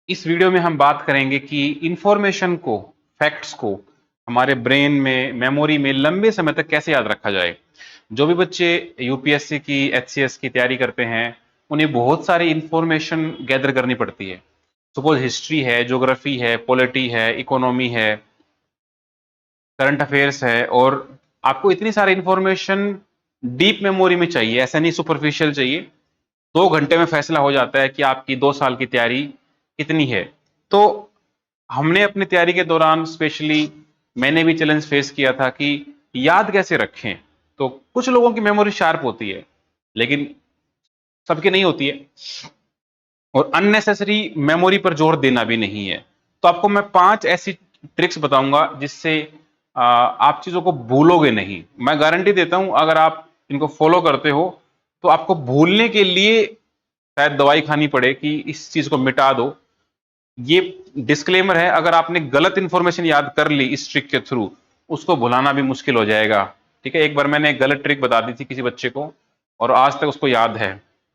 इस वीडियो में हम बात करेंगे कि इंफॉर्मेशन को, फैक्ट्स को हमारे ब्रेन में, मेमोरी में लंबे समय तक कैसे याद रखा जाए। जो भी बच्चे यूपीएससी की, एचसीएस की तैयारी करते हैं, उन्हें बहुत सारी इंफॉर्मेशन गैदर करनी पड़ती है। सपोज हिस्ट्री है, ज्योग्राफी है, पॉलिटी है, इकोनॉमी है, करंट अफेयर्स है, और आपको इतनी सारी इंफॉर्मेशन डीप मेमोरी में चाहिए, ऐसा नहीं सुपरफिशियल चाहिए। 2 घंटे में फैसला हो जाता है कि आपकी 2 साल की तैयारी कितनी है। तो हमने अपनी तैयारी के दौरान स्पेशली मैंने भी चैलेंज फेस किया था कि याद कैसे रखें। तो कुछ लोगों की मेमोरी शार्प होती है, लेकिन सबकी नहीं होती है, और अननेसेसरी मेमोरी पर जोर देना भी नहीं है। तो आपको मैं 5 ऐसी ट्रिक्स बताऊंगा जिससे आप चीजों को भूलोगे नहीं। मैं गारंटी देता हूं, अगर आप इनको फॉलो करते हो तो आपको भूलने के लिए शायद दवाई खानी पड़े कि इस चीज को मिटा दो। ये डिस्क्लेमर है, अगर आपने गलत इंफॉर्मेशन याद कर ली इस ट्रिक के थ्रू, उसको भुलाना भी मुश्किल हो जाएगा। ठीक है, एक बार मैंने एक गलत ट्रिक बता दी थी किसी बच्चे को, और आज तक उसको याद है।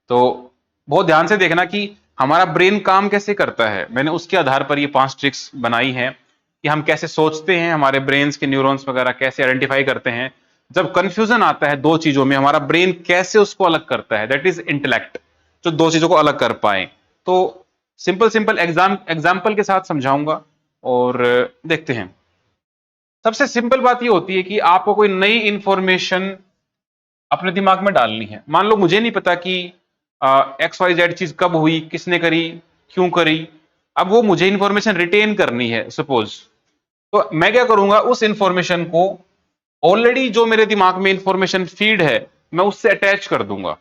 तो बहुत ध्यान से देखना कि हमारा ब्रेन काम कैसे करता है। मैंने उसके आधार पर ये 5 ट्रिक्स बनाई हैं कि हम कैसे सोचते हैं, हमारे ब्रेन्स के न्यूरॉन्स वगैरह कैसे आइडेंटिफाई करते हैं। जब कंफ्यूजन आता है दो चीजों में, हमारा ब्रेन कैसे उसको अलग करता है, दैट इज इंटेलेक्ट, जो दो चीजों को अलग कर पाए। तो सिंपल सिंपल एग्जाम्पल के साथ समझाऊंगा, और देखते हैं। सबसे सिंपल बात ये होती है कि आपको कोई नई इंफॉर्मेशन अपने दिमाग में डालनी है। मान लो मुझे नहीं पता कि एक्स वाई जेड चीज कब हुई, किसने करी, क्यों करी। अब वो मुझे इंफॉर्मेशन रिटेन करनी है सपोज। तो मैं क्या करूंगा, उस इंफॉर्मेशन को, ऑलरेडी जो मेरे दिमाग में इंफॉर्मेशन फीड है, मैं उससे अटैच कर दूंगा।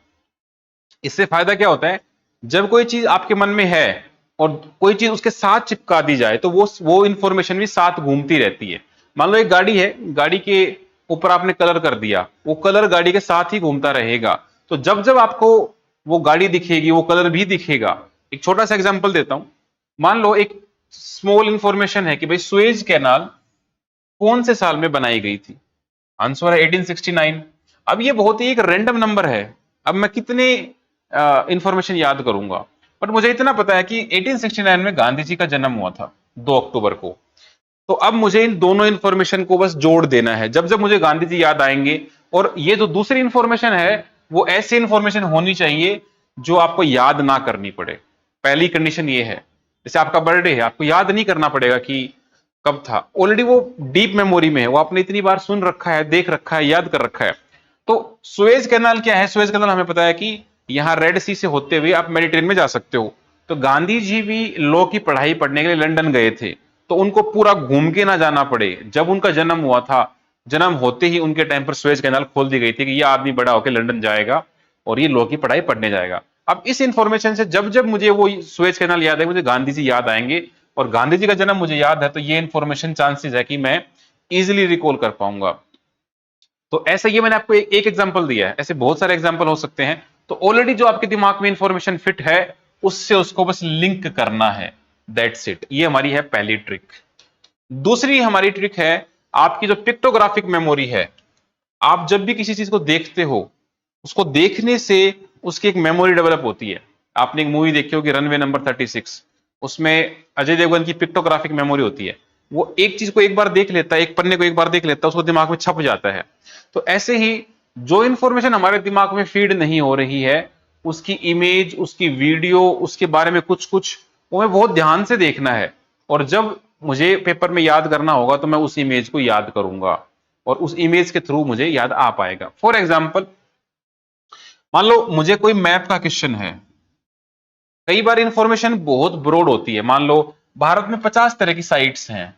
इससे फायदा क्या होता है, जब कोई चीज आपके मन में है और कोई चीज उसके साथ चिपका दी जाए, तो वो इंफॉर्मेशन भी साथ घूमती रहती है। मान लो एक गाड़ी है, गाड़ी के ऊपर आपने कलर कर दिया, वो कलर गाड़ी के साथ ही घूमता रहेगा। तो जब जब आपको वो गाड़ी दिखेगी, वो कलर भी दिखेगा। एक छोटा सा एग्जांपल देता हूं। मान लो एक स्मॉल इंफॉर्मेशन है कि भाई सुएज कैनाल कौन से साल में बनाई गई थी। आंसर है 1869। अब ये बहुत ही एक रैंडम नंबर है। अब मैं कितने इंफॉर्मेशन याद करूंगा, बट मुझे इतना पता है कि 1869 में गांधी जी का जन्म हुआ था, 2 अक्टूबर को। तो अब मुझे इन दोनों इंफॉर्मेशन को बस जोड़ देना है जब जब मुझे गांधी जी याद आएंगे। और ये जो दूसरी इंफॉर्मेशन है, वो ऐसी इंफॉर्मेशन होनी चाहिए जो आपको याद ना करनी पड़े। पहली कंडीशन ये है, जैसे आपका बर्थडे है, आपको याद नहीं करना पड़ेगा कि कब था, ऑलरेडी वो डीप मेमोरी में है, वो आपने इतनी बार सुन रखा है, देख रखा है, याद कर रखा है। तो सुएज कैनाल क्या है, सुएज कैनाल हमें पता है कि यहां रेड सी से होते हुए आप मेडिटेरेनियन में जा सकते हो। तो गांधी जी भी लॉ की पढ़ाई पढ़ने के लिए लंदन गए थे, तो उनको पूरा घूम के ना जाना पड़े। जब उनका जन्म हुआ था, जन्म होते ही उनके टाइम पर सुएज कैनाल खोल दी गई थी कि यह आदमी बड़ा होकर लंदन जाएगा और ये लॉ की पढ़ाई पढ़ने जाएगा। अब इस इंफॉर्मेशन से जब जब मुझे वो सुएज कैनाल याद है, मुझे गांधी जी याद आएंगे, और गांधी जी का जन्म मुझे याद है, तो ये इंफॉर्मेशन चांसेस है कि मैं इजीली रिकॉल कर पाऊंगा। तो ऐसा, ये मैंने आपको एक एग्जांपल दिया है, ऐसे बहुत सारे एग्जांपल हो सकते हैं। तो ऑलरेडी जो आपके दिमाग में इंफॉर्मेशन फिट है, उससे उसको बस लिंक करना है, दैट्स इट। ये हमारी है पहली ट्रिक। दूसरी हमारी ट्रिक है आपकी जो पिक्टोग्राफिक मेमोरी है। आप जब भी किसी चीज को देखते हो, उसको देखने से उसकी एक मेमोरी डेवलप होती है। आपने एक मूवी देखी होगी, रनवे नंबर 36। उसमें अजय देवगन की पिक्टोग्राफिक मेमोरी होती है। वो एक चीज को एक बार देख लेता है, एक पन्ने को एक बार देख लेता है, उसको दिमाग में छप जाता है। तो ऐसे ही जो इंफॉर्मेशन हमारे दिमाग में फीड नहीं हो रही है, उसकी इमेज, उसकी वीडियो, उसके बारे में कुछ कुछ, वो हमें बहुत ध्यान से देखना है। और जब मुझे पेपर में याद करना होगा, तो मैं उस इमेज को याद करूंगा, और उस इमेज के थ्रू मुझे याद आ पाएगा। फॉर एग्जाम्पल, मान लो मुझे कोई मैप का क्वेश्चन है। कई बार इंफॉर्मेशन बहुत ब्रॉड होती है। मान लो भारत में 50 तरह की साइट्स हैं,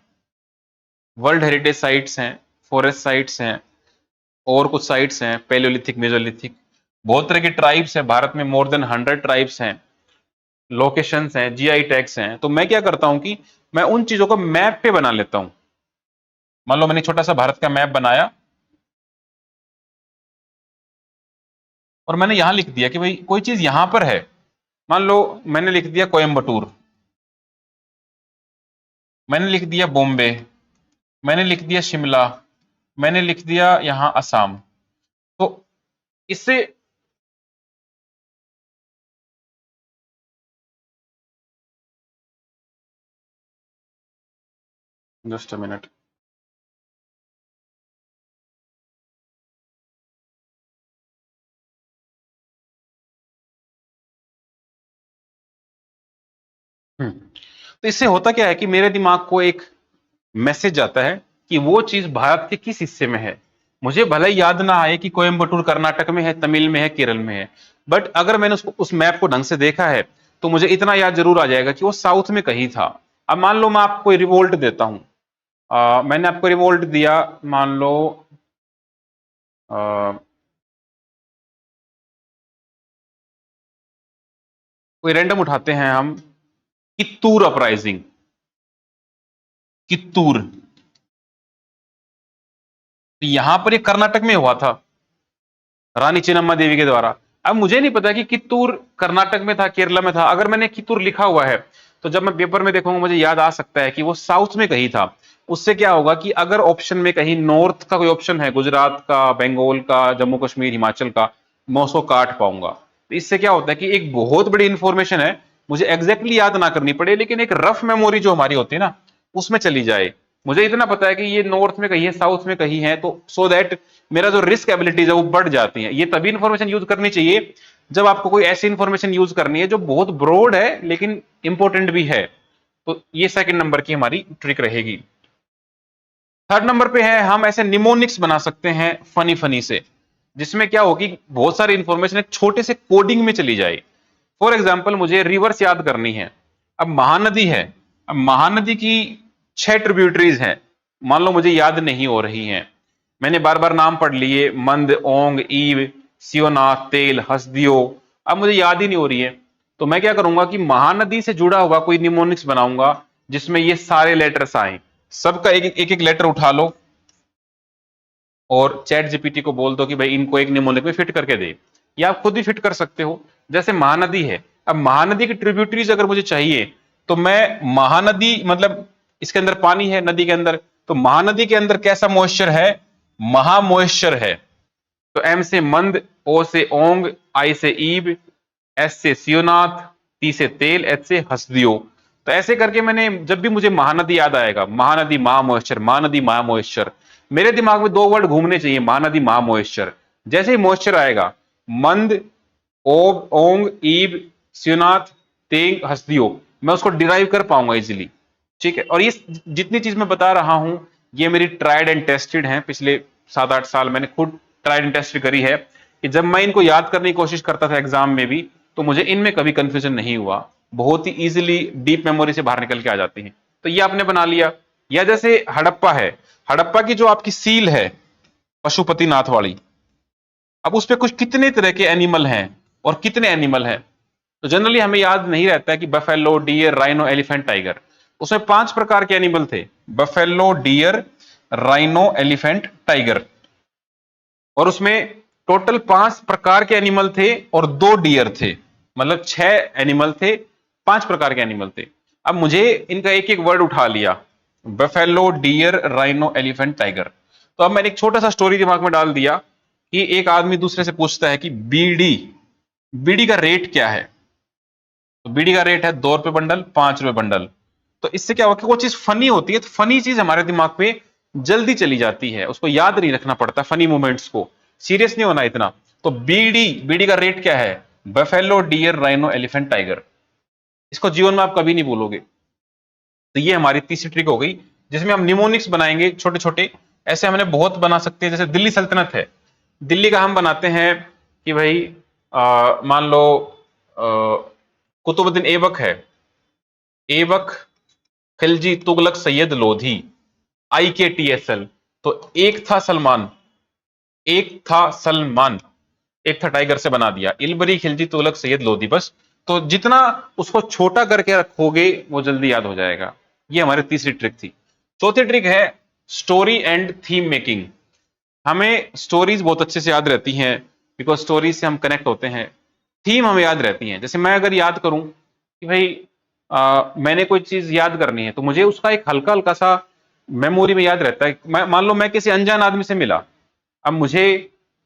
वर्ल्ड हेरिटेज साइट्स हैं, फॉरेस्ट साइट्स हैं, और कुछ साइट्स हैं पैलियोलिथिक, मेसोलिथिक। बहुत तरह के ट्राइब्स हैं भारत में, मोर देन 100 ट्राइब्स हैं, लोकेशंस हैं, जीआई टैग्स हैं। तो मैं क्या करता हूं कि मैं उन चीजों को मैप पे बना लेता हूं। मान लो मैंने छोटा सा भारत का मैप बनाया, और मैंने यहां लिख दिया कि भाई कोई चीज यहां पर है। मान लो मैंने लिख दिया कोयम्बटूर, मैंने लिख दिया बॉम्बे, मैंने लिख दिया शिमला, मैंने लिख दिया यहां असम। तो इससे जस्ट अ मिनट। तो इससे होता क्या है कि मेरे दिमाग को एक मैसेज आता है कि वो चीज भारत के किस हिस्से में है। मुझे भले ही याद ना आए कि कोयम्बटूर कर्नाटक में है, तमिल में है, केरल में है, बट अगर मैंने उसको उस मैप को ढंग से देखा है तो मुझे इतना याद जरूर आ जाएगा कि वो साउथ में कहीं था। अब मान लो मैं आपको रिवोल्ट देता हूं, मैंने आपको रिवोल्ट दिया, मान लो आ, कोई रैंडम उठाते हैं हम, कित्तूर अपराइजिंग, कित्तूर, तो यहां पर ये कर्नाटक में हुआ था, रानी चेन्नम्मा देवी के द्वारा। अब मुझे नहीं पता कि कित्तूर कर्नाटक में था, केरला में था। अगर मैंने कित्तूर लिखा हुआ है तो जब मैं पेपर में देखूंगा मुझे याद आ सकता है कि वो साउथ में कहीं था। उससे क्या होगा कि अगर ऑप्शन में कहीं नॉर्थ का कोई ऑप्शन है, गुजरात का, बंगाल का, जम्मू कश्मीर, हिमाचल का, मैं उसको काट पाऊंगा। तो इससे क्या होता है कि एक बहुत बड़ी इंफॉर्मेशन है, मुझे एग्जैक्टली याद ना करनी पड़े, लेकिन एक रफ मेमोरी जो हमारी होती है ना, उसमें चली जाए। मुझे इतना पता है कि ये नॉर्थ में कहीं है, साउथ में कहीं है, तो सो दैट मेरा जो रिस्क एबिलिटीज है वो बढ़ जाती है। ये तभी इंफॉर्मेशन यूज करनी चाहिए जब आपको कोई ऐसी इंफॉर्मेशन यूज करनी है जो बहुत ब्रॉड है लेकिन इंपॉर्टेंट भी है। तो ये सेकंड नंबर की हमारी ट्रिक रहेगी। थर्ड नंबर पे है, हम ऐसे निमोनिक्स बना सकते हैं फनी फनी से, जिसमें क्या होगी, बहुत सारी इंफॉर्मेशन एक छोटे से कोडिंग में चली जाए। फॉर एग्जाम्पल मुझे रिवर्स याद करनी है। अब महानदी है, अब महानदी की 6 ट्रिब्यूटरीज हैं, मान लो मुझे याद नहीं हो रही हैं, मैंने बार बार नाम पढ़ लिए, मंद, ओंग, ईव, सियोनाथ, तेल, हसदियो, अब मुझे याद ही नहीं हो रही है। तो मैं क्या करूंगा कि महानदी से जुड़ा हुआ कोई निमोनिक्स बनाऊंगा जिसमें ये सारे लेटर्स आए। सबका एक एक लेटर उठा लो और चैट जीपीटी को बोल दो कि भाई इनको एक निमोनिक में फिट करके दे, या आप खुद भी फिट कर सकते हो। जैसे महानदी है, अब महानदी की ट्रिब्यूटरीज अगर मुझे चाहिए तो मैं महानदी, मतलब इसके अंदर पानी है नदी के अंदर, तो महानदी के अंदर कैसा मॉइस्चर है, महामॉइस्चर है। तो एम से मंद, ओ से ओंग, आई से ईब, एस से सियोनाथ, टी से तेल, एच से हसदियो। तो ऐसे करके मैंने, जब भी मुझे महानदी याद आएगा, महानदी महामॉइस्चर, महानदी महामॉइस्चर, मेरे दिमाग में दो वर्ड घूमने चाहिए, महानदी महामॉइस्चर। जैसे ही मॉइस्चर आएगा, मंद, ओब, ओंग, ईब, सियोनाथ, तेंग, हसदियो, मैं उसको डिराइव कर पाऊंगा इजीली। ठीक है, और ये जितनी चीज मैं बता रहा हूं ये मेरी ट्राइड एंड टेस्टेड हैं। पिछले 7-8 साल मैंने खुद ट्राइड एंड टेस्टेड करी है कि जब मैं इनको याद करने की कोशिश करता था एग्जाम में भी, तो मुझे इनमें कभी कंफ्यूजन नहीं हुआ, बहुत ही इजीली डीप मेमोरी से बाहर निकल के आ जाती हैं। तो ये आपने बना लिया। या जैसे हड़प्पा है, हड़प्पा की जो आपकी सील है पशुपतिनाथ वाली, अब उस पे कुछ कितने तरह के एनिमल हैं और कितने एनिमल हैं, तो जनरली हमें याद नहीं रहता है कि buffalo, deer, rhino, elephant, tiger. उसमें 5 प्रकार के एनिमल थे, buffalo, deer, rhino, elephant, tiger. और उसमें टोटल 5 प्रकार के एनिमल थे और 2 डियर थे, मतलब 6 एनिमल थे, 5 प्रकार के एनिमल थे। अब मुझे इनका एक एक वर्ड उठा लिया, buffalo, deer, rhino, elephant, tiger. तो अब मैंने एक छोटा सा स्टोरी दिमाग में डाल दिया कि एक आदमी दूसरे से पूछता है कि बीडी, बीडी का रेट क्या है। तो बीडी का रेट है 2 रुपए बंडल, 5 रुपए बंडल। तो इससे क्या होगा कि वो चीज फनी होती है, तो फनी चीज हमारे दिमाग पे जल्दी चली जाती है, उसको याद नहीं रखना पड़ता फनी मोमेंट्स को, सीरियस नहीं होना इतना। तो बीडी, बीडी का रेट क्या है, buffalo, deer, rhino, elephant, tiger. इसको जीवन में आप कभी नहीं भूलोगे। तो ये हमारी तीसरी ट्रिक हो गई, जिसमें हम निमोनिक्स बनाएंगे छोटे छोटे। ऐसे हमने बहुत बना सकते हैं, जैसे दिल्ली सल्तनत है, दिल्ली का हम बनाते हैं कि भाई मान लो कुतुबुद्दीन ऐबक है, ऐबक, खिलजी, तुगलक, सैयद लोधी, IKTSL। तो एक था सलमान, एक था सलमान, एक था टाइगर से बना दिया, इलबरी, खिलजी, तुगलक, सैयद लोधी, बस। तो जितना उसको छोटा करके रखोगे वो जल्दी याद हो जाएगा। ये हमारी तीसरी ट्रिक थी। चौथी ट्रिक है स्टोरी एंड थीम मेकिंग। हमें स्टोरीज बहुत अच्छे से याद रहती हैं, बिकॉज स्टोरीज से हम कनेक्ट होते हैं। थीम हमें याद रहती हैं, जैसे मैं अगर याद करूं कि भाई मैंने कोई चीज याद करनी है, तो मुझे उसका एक हल्का हल्का सा मेमोरी में याद रहता है। मान लो मैं किसी अनजान आदमी से मिला, अब मुझे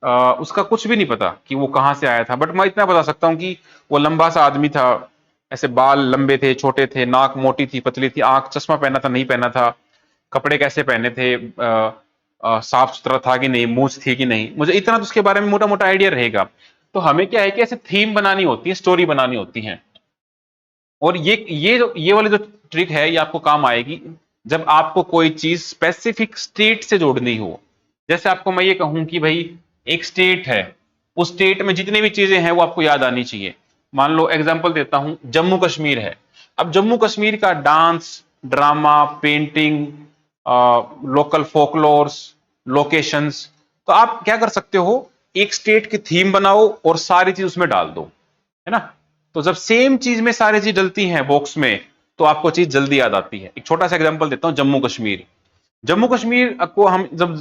उसका कुछ भी नहीं पता कि वो कहाँ से आया था, बट मैं इतना बता सकता हूँ कि वो लंबा सा आदमी था, ऐसे बाल लंबे थे, छोटे थे, नाक मोटी थी, पतली थी, आंख, चश्मा पहना था, नहीं पहना था, कपड़े कैसे पहने थे, साफ सुथरा था कि नहीं, मूछ थी कि नहीं, मुझे इतना तो उसके बारे में मोटा मोटा आइडिया रहेगा। तो हमें क्या है कि ऐसे थीम बनानी होती है, स्टोरी बनानी होती है। और ये वाली जो ट्रिक है ये आपको काम आएगी जब आपको कोई चीज स्पेसिफिक स्टेट से जोड़नी हो। जैसे आपको मैं ये कहूं कि भाई एक स्टेट है, उस स्टेट में जितनी भी चीजें हैं वो आपको याद आनी चाहिए। मान लो एग्जांपल देता हूं, जम्मू कश्मीर है। अब जम्मू कश्मीर का dance, drama, painting, local folklores, locations, तो आप क्या कर सकते हो, एक स्टेट की थीम बनाओ और सारी चीज उसमें डाल दो, है ना। तो जब सेम चीज में सारी चीज डलती हैं बॉक्स में, तो आपको चीज जल्दी याद आती है। एक छोटा सा एग्जांपल देता हूं, जम्मू कश्मीर। जम्मू कश्मीर को हम जब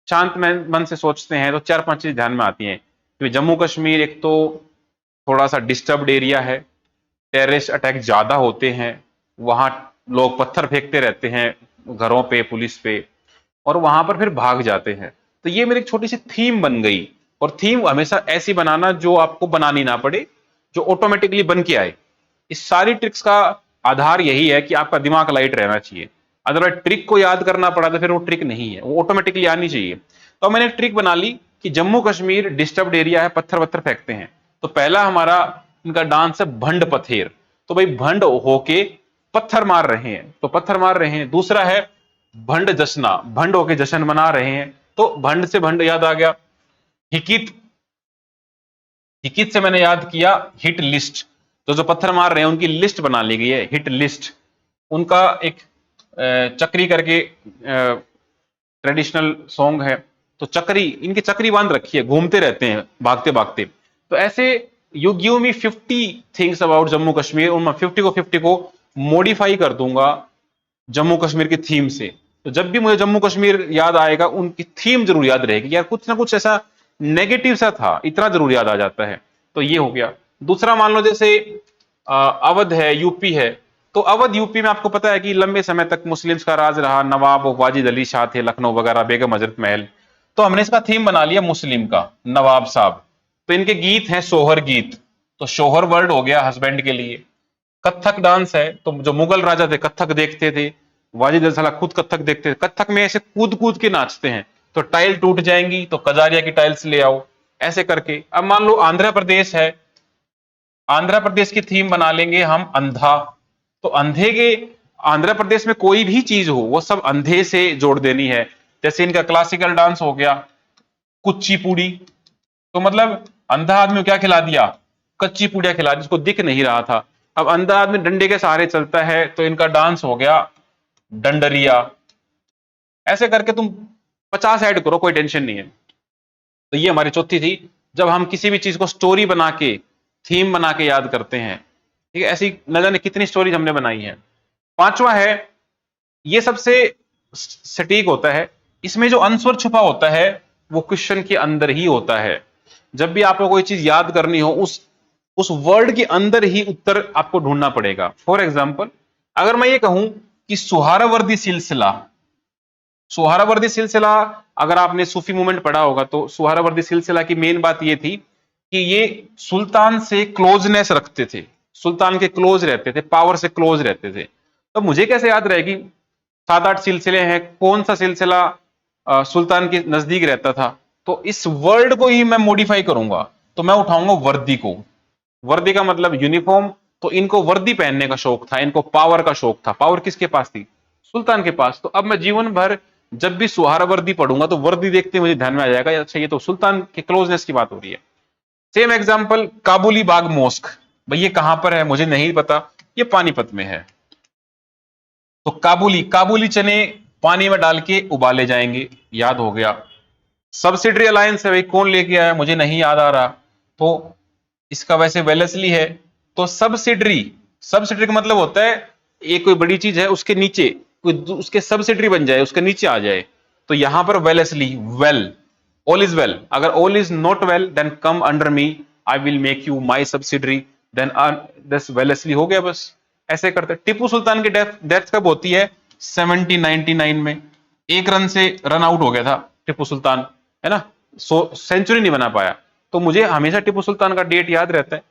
शांत मन से सोचते हैं तो चार पांच चीज ध्यान में आती हैं। तो जम्मू कश्मीर एक तो थोड़ा सा डिस्टर्ब्ड एरिया है, टेररिस्ट अटैक ज्यादा होते हैं, वहां लोग पत्थर फेंकते रहते हैं घरों पे, पुलिस पे, और वहां पर फिर भाग जाते हैं। तो ये मेरी एक छोटी सी थीम बन गई। और थीम हमेशा ऐसी बनाना जो आपको बनानी ना पड़े, जो ऑटोमेटिकली बन के आए। इस सारी ट्रिक्स का आधार यही है कि आपका दिमाग लाइट रहना चाहिए। अदरवाइज ट्रिक को याद करना पड़ा तो फिर वो ट्रिक नहीं है, वो ऑटोमेटिकली आनी चाहिए। तो मैंने एक ट्रिक बना ली कि जम्मू कश्मीर डिस्टर्ब्ड एरिया है, पत्थर वत्थर फेंकते हैं। तो पहला हमारा इनका डांस है भंड पथेर। तो भाई भंड होके पत्थर मार रहे हैं, तो पत्थर मार रहे हैं। दूसरा है भंड जश्ना, भंड होके जश्न मना रहे हैं, तो भंड से भंड याद आ गया। हिकित, हिकित से मैंने याद किया हिट लिस्ट, तो जो पत्थर मार रहे हैं उनकी लिस्ट बना ली गई है, हिट लिस्ट। उनका एक चक्री करके ट्रेडिशनल सॉन्ग है, तो चक्री, इनकी चक्री बांध रखी है, घूमते रहते हैं भागते भागते। तो ऐसे you give me 50 things about Jammu Kashmir, और मैं 50 को 50 को मॉडिफाई कर दूंगा जम्मू कश्मीर की थीम से। तो जब भी मुझे जम्मू कश्मीर याद आएगा, उनकी थीम जरूर याद रहेगी, यार कुछ ना कुछ ऐसा नेगेटिव सा था, इतना जरूर याद आ जाता है। तो ये हो गया। दूसरा मान लो जैसे अवध है, यूपी है। तो अवध यूपी में आपको पता है कि लंबे समय तक मुस्लिम्स का राज रहा, नवाब वाजिद अली शाह थे, लखनऊ वगैरह, बेगम हजरत महल। तो हमने इसका थीम बना लिया मुस्लिम का, नवाब साहब। तो इनके गीत हैं सोहर गीत, तो शोहर वर्ड हो गया हस्बैंड के लिए। कत्थक डांस है, तो जो मुगल राजा थे कत्थक देखते थे, वाजिद अली सलाह खुद कत्थक देखते थे। कत्थक में ऐसे कूद कूद के नाचते हैं, तो टाइल टूट जाएंगी तो कजारिया की टाइल्स ले आओ, ऐसे करके। अब मान लो आंध्र प्रदेश है, आंध्र प्रदेश की थीम बना लेंगे हम अंधा। तो अंधे के, आंध्र प्रदेश में कोई भी चीज हो वो सब अंधे से जोड़ देनी है। जैसे इनका क्लासिकल डांस हो गया कुचिपुड़ी, तो मतलब अंधा आदमी को क्या खिला दिया, कच्ची पूड़िया खिला दी, जिसको दिख नहीं रहा था। अब अंधा आदमी डंडे के सहारे चलता है, तो इनका डांस हो गया डंडरिया। ऐसे करके तुम 50 ऐड करो, कोई टेंशन नहीं है। तो ये हमारी चौथी थी, जब हम किसी भी चीज को स्टोरी बना के, थीम बना के याद करते हैं। ठीक है, ऐसी न जाने कितनी स्टोरीज हमने बनाई है। पांचवा है, ये सबसे सटीक होता है, इसमें जो आंसर छुपा होता है वो क्वेश्चन के अंदर ही होता है। जब भी आपको कोई चीज याद करनी हो, उस वर्ड के अंदर ही उत्तर आपको ढूंढना पड़ेगा। फॉर एग्जाम्पल, अगर मैं ये कहूं कि सुहारावर्दी सिलसिला, सुहारावर्दी सिलसिला, अगर आपने सूफी मूवमेंट पढ़ा होगा तो सुहारावर्दी सिलसिला की मेन बात ये थी कि ये सुल्तान से क्लोजनेस रखते थे, सुल्तान के क्लोज रहते थे, पावर से क्लोज रहते थे। तो मुझे कैसे याद रहेगी, 7-8 सिलसिले हैं, कौन सा सिलसिला सुल्तान के नजदीक रहता था। तो इस वर्ड को ही मैं मॉडिफाई करूंगा, तो मैं उठाऊंगा वर्दी को। वर्दी का मतलब यूनिफॉर्म, तो इनको वर्दी पहनने का शौक था, इनको पावर का शौक था। पावर किसके पास थी, सुल्तान के पास। तो अब मैं जीवन भर जब भी सुहारा वर्दी पढ़ूंगा तो वर्दी देखते मुझे ध्यान में आ जाएगा, अच्छा ये तो सुल्तान के क्लोजनेस की बात हो रही है। सेम एग्जांपल, काबुली बाग मोस्क, भाई ये कहां पर है मुझे नहीं पता, ये पानीपत में है। तो काबुली, काबुली चने पानी में डाल के उबाले जाएंगे, याद हो गया। सब्सिडरी अलायंस है, भाई कौन लेके आया मुझे नहीं याद आ रहा, तो इसका वैसे वेलेस्ली है। तो सब्सिडरी, सब्सिडरी का मतलब होता है एक कोई बड़ी चीज है उसके नीचे कोई उसके सब्सिडरी बन जाए, उसके नीचे आ जाए। तो यहां पर Wellesley, well, all is well. अगर all is not well then come under me, I will make you my subsidiary, then thus Wellesley हो गया बस। ऐसे करते। टीपू सुल्तान की डेथ, डेथ कब होती है, 1799 में। एक रन से रन आउट हो गया था टीपू सुल्तान, है ना, सेंचुरी नहीं बना पाया। तो मुझे हमेशा टीपू सुल्तान का डेट याद रहता है,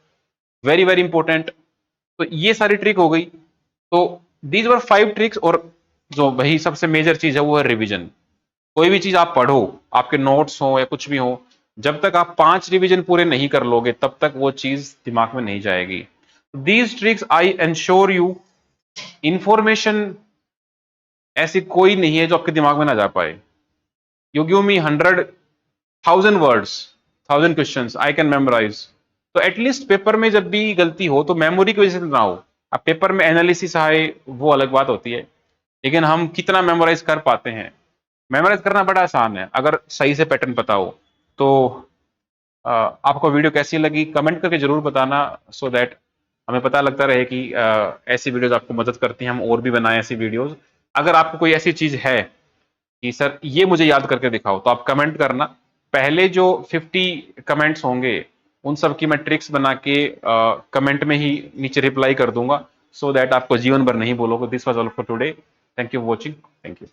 वेरी वेरी इंपॉर्टेंट। तो ये सारी ट्रिक हो गई। तो दीज वर 5 ट्रिक्स, और जो वही सबसे मेजर चीज है वो है रिवीजन। कोई भी चीज आप पढ़ो, आपके नोट्स हो या कुछ भी हो, जब तक आप 5 रिवीजन पूरे नहीं कर लोगे तब तक वो चीज दिमाग में नहीं जाएगी। These tricks I ensure you, information ऐसी कोई नहीं है जो आपके दिमाग में ना जा पाए। You give me 100,000 words, 1,000 questions, I can memorize. तो एटलीस्ट पेपर में जब भी गलती हो तो मेमोरी की वजह से ना हो। अब पेपर में एनालिसिस आए वो अलग बात होती है, लेकिन हम कितना मेमोराइज कर पाते हैं। मेमोराइज करना बड़ा आसान है अगर सही से पैटर्न पता हो। तो आपको वीडियो कैसी लगी कमेंट करके जरूर बताना, सो दैट हमें पता लगता रहे कि ऐसी वीडियोस आपको मदद करती हैं, हम और भी बनाएं ऐसी वीडियोस। अगर आपको कोई ऐसी चीज है कि सर ये मुझे याद करके दिखाओ तो आप कमेंट करना। पहले जो 50 कमेंट्स होंगे उन सब की मैं ट्रिक्स बना के कमेंट में ही नीचे रिप्लाई कर दूंगा, सो दैट आपको जीवन भर नहीं बोलोगे। This was all for today, thank you for watching, thank you.